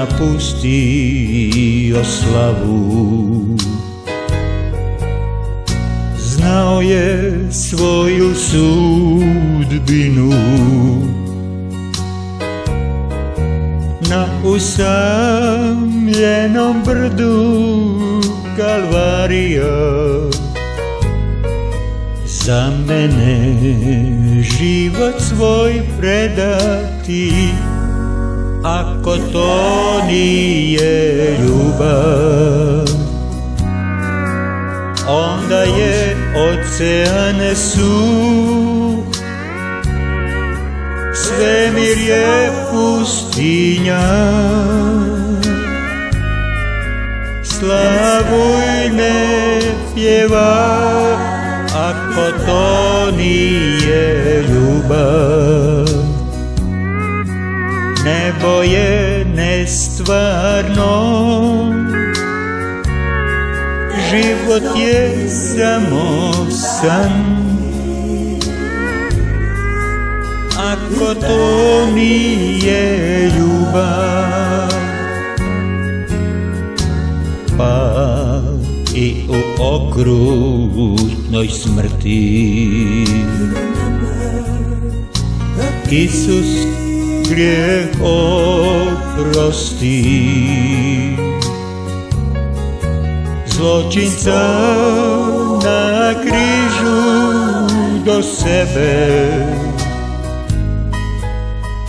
napustio slavu. Znao je svoju sudbinu, na usamljenom brdu Kalvarija. Za mene život svoj predati, ako to nije ljubav, onda je ocean suh, svemir je pustinja. Slavuj ne pjeva, ako to nije ljubav. Nebo je nestvarno, život je samo san, ako to nije ljubav. Pa i u okrutnoj smrti Isus grijeh oprosti. Zločinca na križu do sebe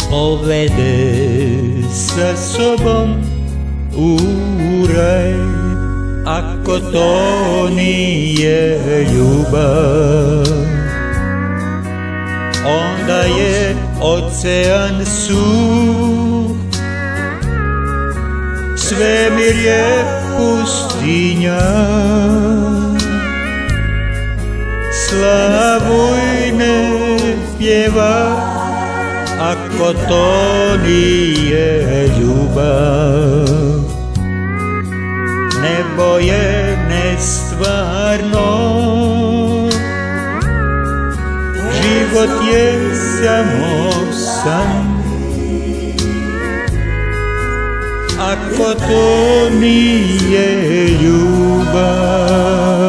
povede sa sobom u raj, ako to nije ljubav. Onda je ocean suh, svemir je pustinja. Slavuj ne pjeva, ako to nije ljubav. Nebo je nestvarno, život je samo san, ako to nije ljubav.